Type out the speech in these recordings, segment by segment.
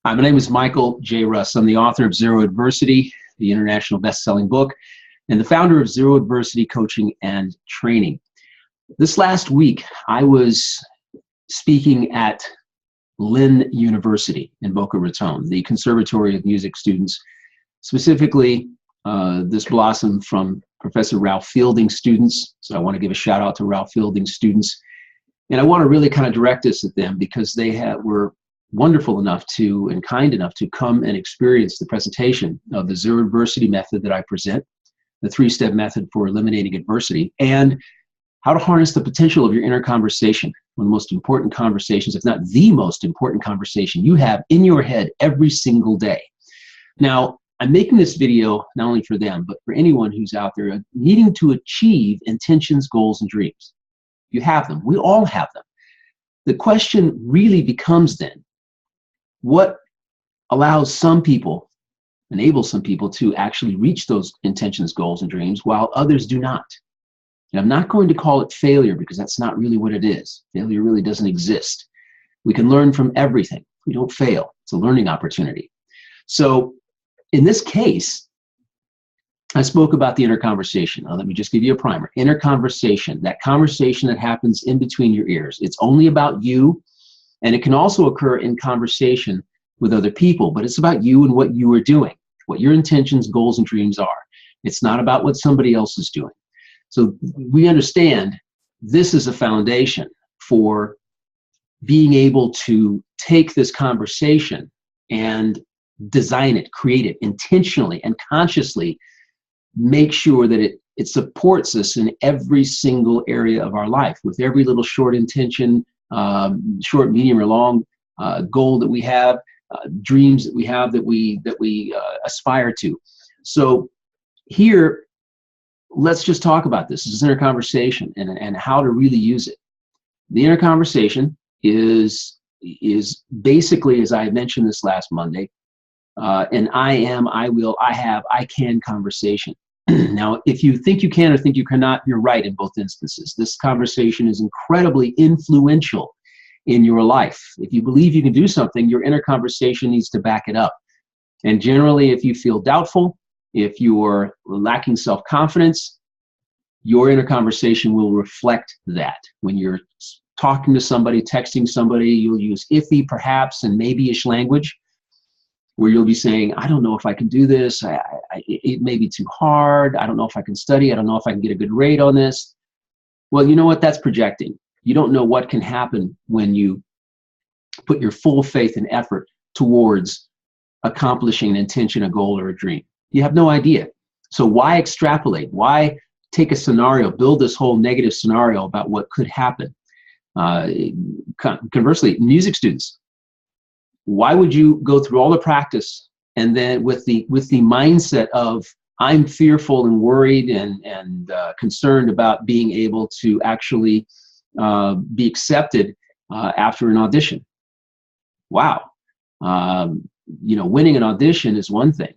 Hi, my name is Michael J. Russ. I'm the author of Zero Adversity, the international best-selling book, and the founder of Zero Adversity Coaching and Training. This last week, I was speaking at Lynn University in Boca Raton, the Conservatory of Music students. Specifically, this blossomed from Professor Ralph Fielding's students. So I want to give a shout out to Ralph Fielding's students. And I want to really kind of direct this at them because they were wonderful enough to and kind enough to come and experience the presentation of the Zero Adversity method that I present, the three-step method for eliminating adversity, and how to harness the potential of your inner conversation, one of the most important conversations, if not the most important conversation you have in your head every single day. Now, I'm making this video not only for them, but for anyone who's out there needing to achieve intentions, goals, and dreams. You have them. We all have them. The question really becomes then, what enables some people to actually reach those intentions, goals, and dreams while others do not? And I'm not going to call it failure because that's not really what it is. Failure really doesn't exist. We can learn from everything. We don't fail. It's a learning opportunity. So in this case, I spoke about the inner conversation. Now, let me just give you a primer. Inner conversation, that conversation that happens in between your ears. It's only about you, and it can also occur in conversation with other people, but it's about you and what you are doing, what your intentions, goals, and dreams are. It's not about what somebody else is doing. So we understand this is a foundation for being able to take this conversation and design it, create it intentionally and consciously, make sure that it supports us in every single area of our life with every little short intention, short, medium, or long goal that we have, dreams that we have that we aspire to. So here, let's just talk about this. This is inner conversation and how to really use it. The inner conversation is basically, as I mentioned this last Monday, an I am, I will, I have, I can conversation. Now, if you think you can or think you cannot, you're right in both instances. This conversation is incredibly influential in your life. If you believe you can do something, your inner conversation needs to back it up. And generally, if you feel doubtful, if you're lacking self-confidence, your inner conversation will reflect that. When you're talking to somebody, texting somebody, you'll use iffy, perhaps, and maybe-ish language, where you'll be saying, I don't know if I can do this. It may be too hard. I don't know if I can study. I don't know if I can get a good grade on this. Well, you know what? That's projecting. You don't know what can happen when you put your full faith and effort towards accomplishing an intention, a goal, or a dream. You have no idea. So why extrapolate? Why take a scenario, build this whole negative scenario about what could happen? Conversely, music students, why would you go through all the practice and then with the mindset of I'm fearful and worried and concerned about being able to actually be accepted after an audition? Wow. Winning an audition is one thing.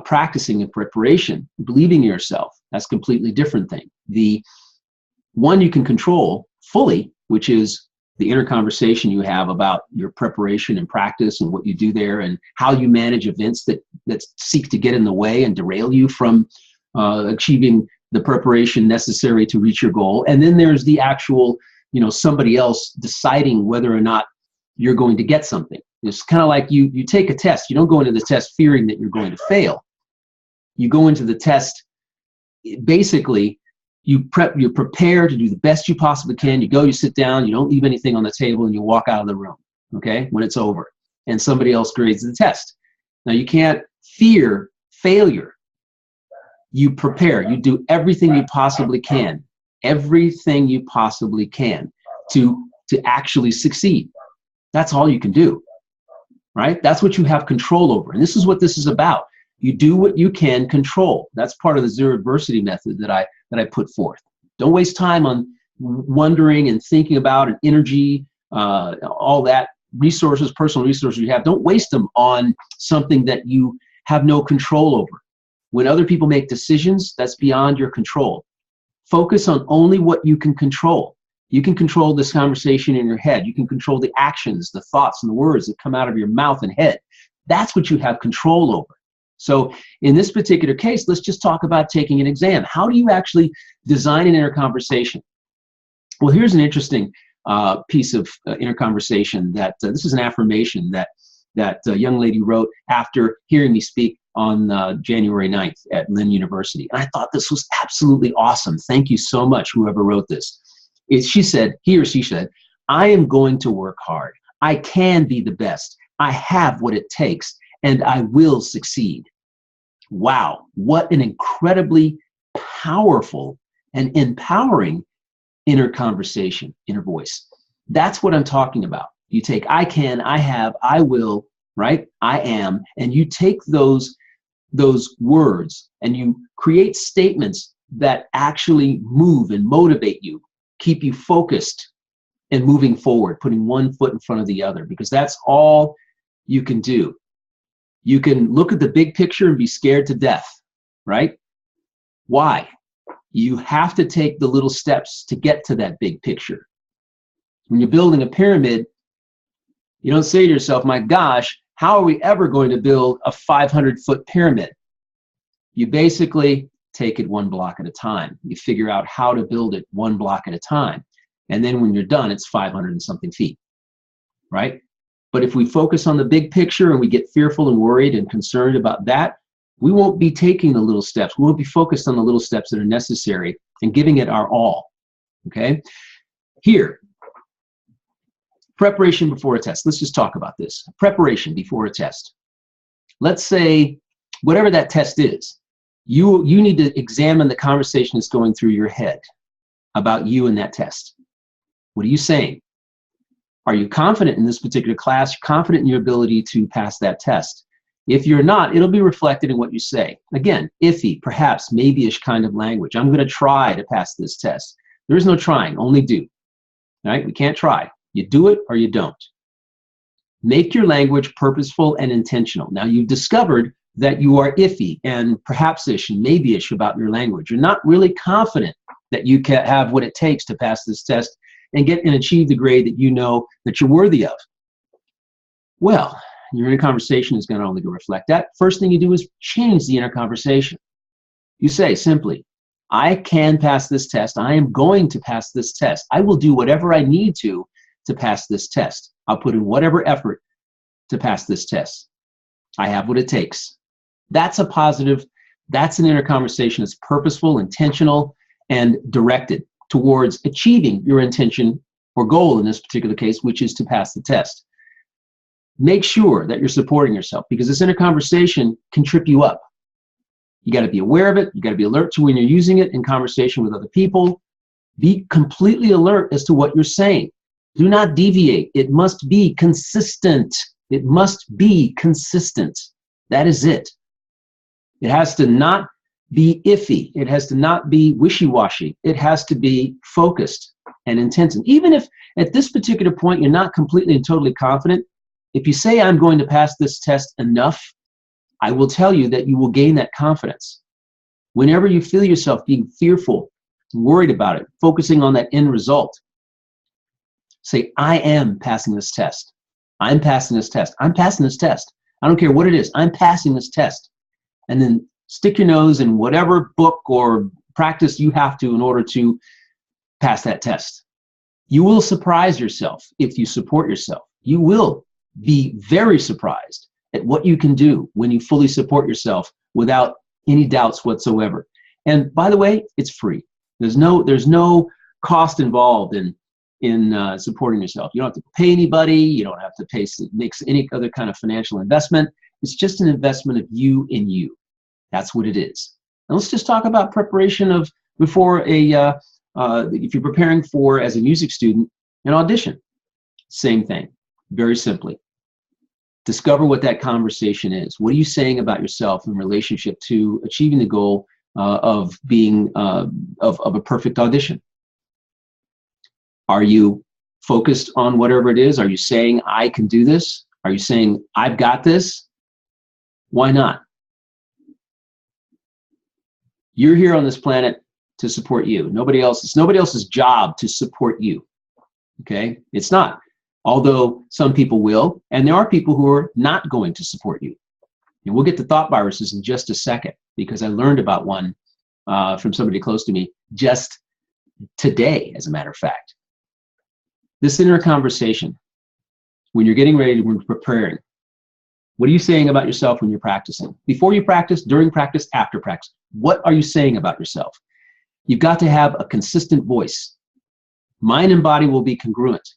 Practicing and preparation, believing in yourself, that's a completely different thing. The one you can control fully, which is the inner conversation you have about your preparation and practice and what you do there and how you manage events that seek to get in the way and derail you from achieving the preparation necessary to reach your goal. And then there's the actual, somebody else deciding whether or not you're going to get something. It's kind of like you take a test. You don't go into the test fearing that you're going to fail. You go into the test, basically, you're prepared to do the best you possibly can. You go, you sit down, you don't leave anything on the table, and you walk out of the room, okay, when it's over, and somebody else grades the test. Now, you can't fear failure. You prepare. You do everything you possibly can to actually succeed. That's all you can do, right? That's what you have control over, and this is what this is about. You do what you can control. That's part of the Zero Adversity method that I put forth. Don't waste time on wondering and thinking about and energy, all that resources, personal resources you have. Don't waste them on something that you have no control over. When other people make decisions, that's beyond your control. Focus on only what you can control. You can control this conversation in your head. You can control the actions, the thoughts, and the words that come out of your mouth and head. That's what you have control over. So in this particular case, let's just talk about taking an exam. How do you actually design an inner conversation? Well, here's an interesting piece of inner conversation that this is an affirmation that a young lady wrote after hearing me speak on January 9th at Lynn University. And I thought this was absolutely awesome. Thank you so much, whoever wrote this. She said, he or she said, I am going to work hard. I can be the best. I have what it takes, and I will succeed. Wow, what an incredibly powerful and empowering inner conversation, inner voice. That's what I'm talking about. You take I can, I have, I will, right? I am, and you take those words and you create statements that actually move and motivate you, keep you focused and moving forward, putting one foot in front of the other, because that's all you can do. You can look at the big picture and be scared to death, right? Why? You have to take the little steps to get to that big picture. When you're building a pyramid, you don't say to yourself, my gosh, how are we ever going to build a 500-foot pyramid? You basically take it one block at a time. You figure out how to build it one block at a time. And then when you're done, it's 500 and something feet, right? But if we focus on the big picture and we get fearful and worried and concerned about that, we won't be taking the little steps. We won't be focused on the little steps that are necessary and giving it our all, okay? Here, preparation before a test. Let's just talk about this. Preparation before a test. Let's say whatever that test is, you need to examine the conversation that's going through your head about you and that test. What are you saying? Are you confident in this particular class? Confident in your ability to pass that test? If you're not, it'll be reflected in what you say. Again, iffy, perhaps, maybe-ish kind of language. I'm going to try to pass this test. There is no trying, only do. All right? We can't try. You do it or you don't. Make your language purposeful and intentional. Now, you've discovered that you are iffy and perhaps-ish and maybe-ish about your language. You're not really confident that you can have what it takes to pass this test and get and achieve the grade that you know that you're worthy of. Well, your inner conversation is going to only reflect that. First thing you do is change the inner conversation. You say simply, I can pass this test. I am going to pass this test. I will do whatever I need to pass this test. I'll put in whatever effort to pass this test. I have what it takes. That's a positive, that's an inner conversation that's purposeful, intentional, and directed towards achieving your intention or goal in this particular case, which is to pass the test. Make sure that you're supporting yourself, because this inner conversation can trip you up. You got to be aware of it. You got to be alert to when you're using it in conversation with other people. Be completely alert as to what you're saying. Do not deviate. It must be consistent. It must be consistent. That is it. It has to not be iffy. It has to not be wishy-washy. It has to be focused and intense. And even if at this particular point you're not completely and totally confident, if you say, I'm going to pass this test enough, I will tell you that you will gain that confidence. Whenever you feel yourself being fearful, worried about it, focusing on that end result, say, I am passing this test. I'm passing this test. I'm passing this test. I don't care what it is. I'm passing this test. And then stick your nose in whatever book or practice you have to in order to pass that test. You will surprise yourself if you support yourself. You will be very surprised at what you can do when you fully support yourself without any doubts whatsoever. And by the way, it's free. There's no cost involved in supporting yourself. You don't have to pay anybody. You don't have to make any other kind of financial investment. It's just an investment of you in you. That's what it is. And let's just talk about preparation of before if you're preparing for, as a music student, an audition. Same thing, very simply. Discover what that conversation is. What are you saying about yourself in relationship to achieving the goal of being of a perfect audition? Are you focused on whatever it is? Are you saying, I can do this? Are you saying, I've got this? Why not? You're here on this planet to support you. It's nobody else's job to support you. Okay? It's not. Although some people will, and there are people who are not going to support you. And we'll get to thought viruses in just a second, because I learned about one from somebody close to me just today, as a matter of fact. This inner conversation, when you're getting ready, when you're preparing, what are you saying about yourself when you're practicing? Before you practice, during practice, after practice, what are you saying about yourself? You've got to have a consistent voice. Mind and body will be congruent.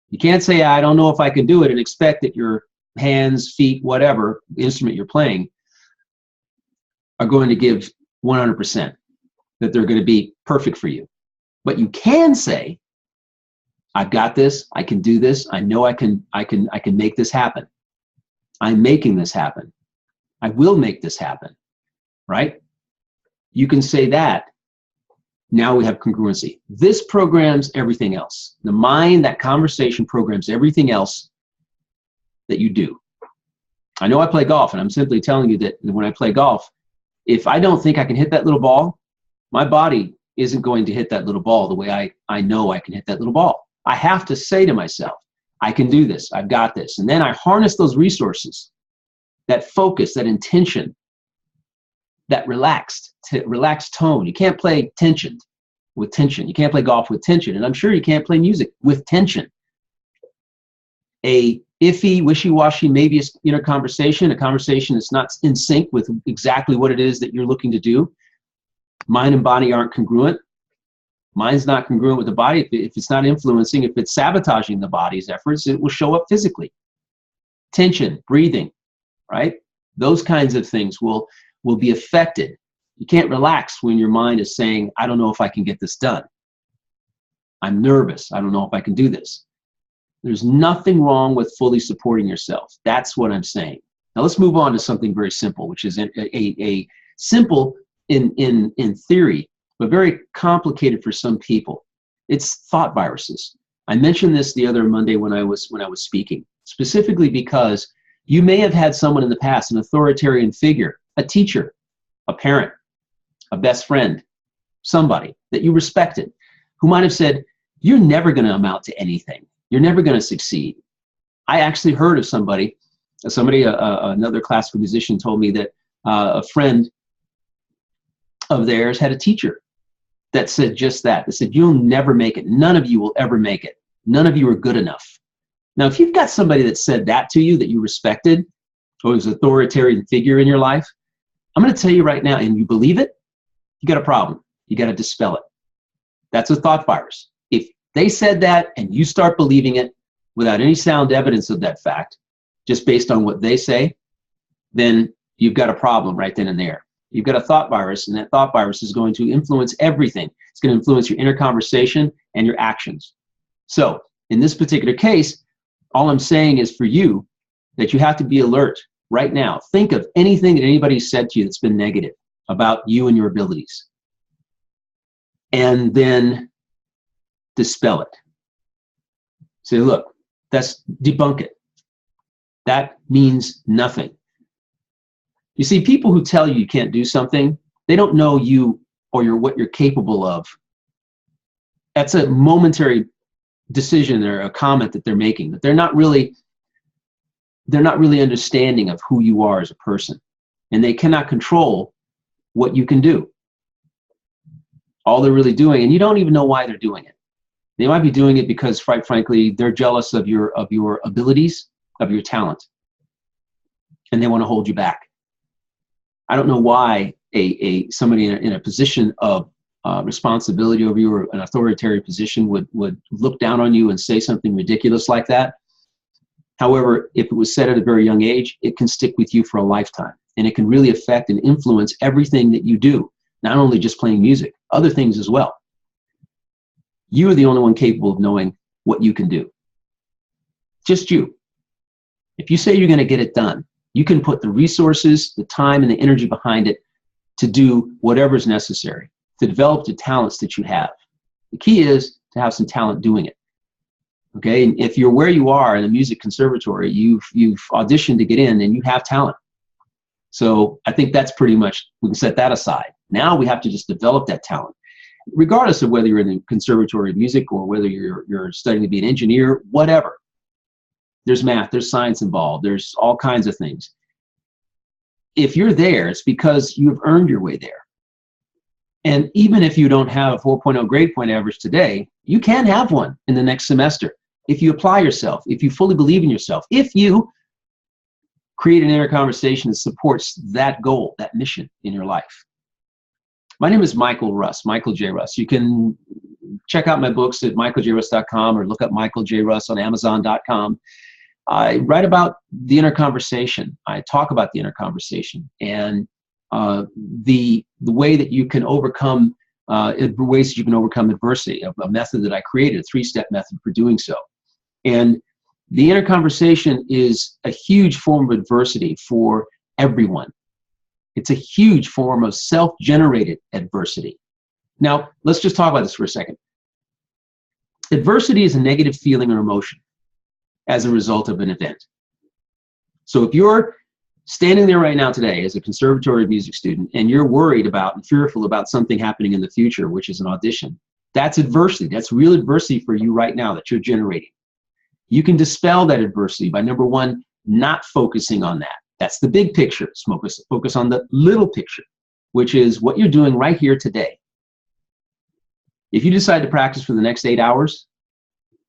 You can't say, I don't know if I can do it, and expect that your hands, feet, whatever instrument you're playing are going to give 100%, that they're going to be perfect for you. But you can say, I've got this, I can do this, I know I can make this happen. I'm making this happen. I will make this happen, right? You can say that. Now we have congruency. This programs everything else. The mind, that conversation programs everything else that you do. I know I play golf, and I'm simply telling you that when I play golf, if I don't think I can hit that little ball, my body isn't going to hit that little ball the way I know I can hit that little ball. I have to say to myself, I can do this, I've got this. And then I harness those resources, that focus, that intention, that relaxed tone. You can't play tension with tension. You can't play golf with tension. And I'm sure you can't play music with tension. A iffy, wishy-washy, maybe a conversation that's not in sync with exactly what it is that you're looking to do. Mind and body aren't congruent. Mind's not congruent with the body. If it's not influencing, if it's sabotaging the body's efforts, it will show up physically. Tension, breathing, right? Those kinds of things will be affected. You can't relax when your mind is saying, I don't know if I can get this done. I'm nervous. I don't know if I can do this. There's nothing wrong with fully supporting yourself. That's what I'm saying. Now let's move on to something very simple, which is a simple in theory, but very complicated for some people. It's thought viruses. I mentioned this the other Monday when I was speaking, specifically because you may have had someone in the past, an authoritarian figure, a teacher, a parent, a best friend, somebody that you respected, who might have said, you're never going to amount to anything. You're never going to succeed. I actually heard of somebody, another classical musician told me that a friend of theirs had a teacher that said just that. They said, you'll never make it. None of you will ever make it. None of you are good enough. Now, if you've got somebody that said that to you, that you respected, or was an authoritarian figure in your life, I'm going to tell you right now, and you believe it, you got a problem. You got to dispel it. That's a thought virus. If they said that and you start believing it without any sound evidence of that fact, just based on what they say, then you've got a problem right then and there. You've got a thought virus, and that thought virus is going to influence everything. It's going to influence your inner conversation and your actions. So in this particular case, all I'm saying is for you that you have to be alert right now. Think of anything that anybody said to you that's been negative about you and your abilities, and then dispel it. Say, look, debunk it. That means nothing. You see, people who tell you can't do something, they don't know you or what you're capable of. That's a momentary decision or a comment that they're making, that they're not really understanding of who you are as a person, and they cannot control what you can do. All they're really doing, and you don't even know why they're doing it. They might be doing it because, quite frankly, they're jealous of your abilities, of your talent, and they want to hold you back. I don't know why somebody in a position of responsibility over you, or an authoritarian position, would look down on you and say something ridiculous like that. However, if it was said at a very young age, it can stick with you for a lifetime, and it can really affect and influence everything that you do, not only just playing music, other things as well. You are the only one capable of knowing what you can do. Just you. If you say you're going to get it done, you can put the resources, the time, and the energy behind it to do whatever is necessary, to develop the talents that you have. The key is to have some talent doing it. Okay, and if you're where you are in the music conservatory, you've auditioned to get in, and you have talent. So I think that's pretty much, we can set that aside. Now we have to just develop that talent. regardless of whether you're in the conservatory of music or whether you're studying to be an engineer, whatever. There's math, there's science involved, there's all kinds of things. If you're there, it's because you've earned your way there. And even if you don't have a 4.0 grade point average today, you can have one in the next semester. If you apply yourself, if you fully believe in yourself, if you create an inner conversation that supports that goal, that mission in your life. My name is Michael Russ, Michael J. Russ. You can check out my books at michaeljruss.com or look up Michael J. Russ on Amazon.com. I write about the inner conversation. I talk about the inner conversation and the way that you can overcome ways that you can overcome adversity. A method that I created, a 3-step method for doing so. And the inner conversation is a huge form of adversity for everyone. It's a huge form of self-generated adversity. Now, let's just talk about this for a second. Adversity is a negative feeling or emotion as a result of an event. So if you're standing there right now today as a conservatory of music student and you're worried about and fearful about something happening in the future, which is an audition, that's adversity. That's real adversity for you right now that you're generating. You can dispel that adversity by, number one, not focusing on that. That's the big picture. Focus on the little picture, which is what you're doing right here today. If you decide to practice for the next 8 hours,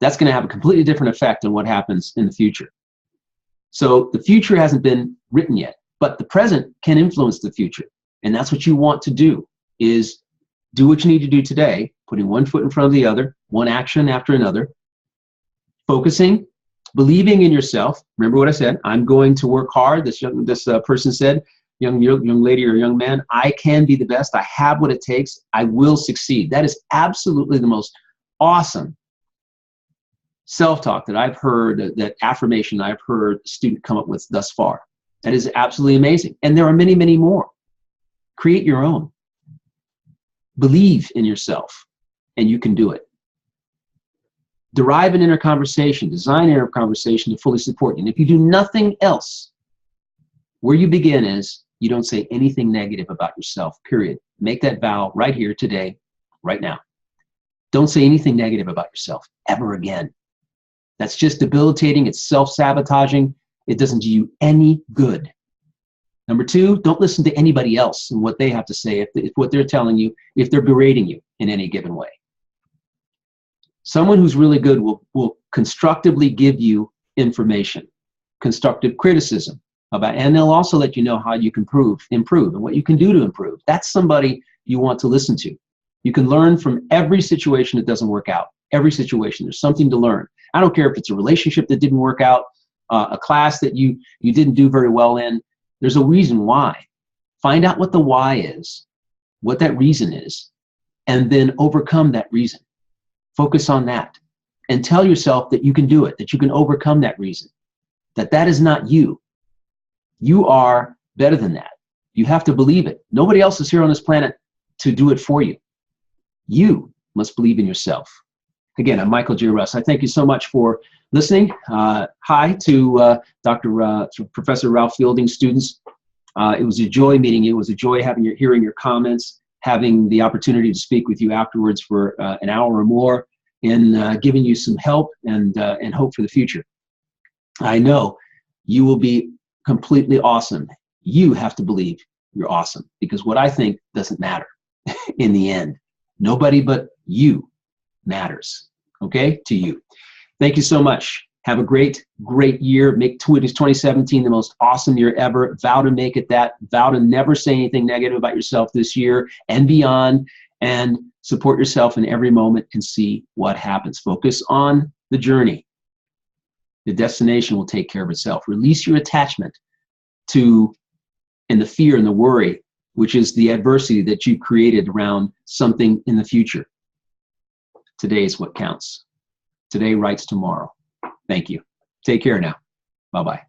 that's going to have a completely different effect on what happens in the future. So the future hasn't been written yet, but the present can influence the future. And that's what you want to do, is do what you need to do today, putting one foot in front of the other, one action after another, focusing, believing in yourself. Remember what I said, I'm going to work hard. This person said, young lady or young man, I can be the best. I have what it takes. I will succeed. That is absolutely the most awesome self-talk that I've heard, that affirmation I've heard a student come up with thus far. That is absolutely amazing. And there are many, many more. Create your own. Believe in yourself, and you can do it. Derive an inner conversation, design an inner conversation to fully support you. And if you do nothing else, where you begin is you don't say anything negative about yourself, period. Make that vow right here, today, right now. Don't say anything negative about yourself ever again. That's just debilitating. It's self-sabotaging. It doesn't do you any good. Number two, don't listen to anybody else and what they have to say, if what they're telling you, if they're berating you in any given way. Someone who's really good will constructively give you information, constructive criticism about, and they'll also let you know how you can improve and what you can do to improve. That's somebody you want to listen to. You can learn from every situation that doesn't work out. Every situation, there's something to learn. I don't care if it's a relationship that didn't work out, a class that you didn't do very well in. There's a reason why. Find out what the why is, what that reason is, and then overcome that reason. Focus on that and tell yourself that you can do it, that you can overcome that reason, that is not you. You are better than that. You have to believe it. Nobody else is here on this planet to do it for you. You must believe in yourself. Again, I'm Michael J. Russ. I thank you so much for listening. Hi to Professor Ralph Fielding students. It was a joy meeting you. It was a joy hearing your comments, having the opportunity to speak with you afterwards for an hour or more, and giving you some help and hope for the future. I know you will be completely awesome. You have to believe you're awesome, because what I think doesn't matter in the end. Nobody but you matters, okay, to you. Thank you so much. Have a great, great year. Make 2017 the most awesome year ever. Vow to make it that. Vow to never say anything negative about yourself this year and beyond, and support yourself in every moment and see what happens. Focus on the journey. The destination will take care of itself. Release your attachment to, and the fear and the worry, which is the adversity that you created around something in the future. Today is what counts. Today writes tomorrow. Thank you. Take care now. Bye-bye.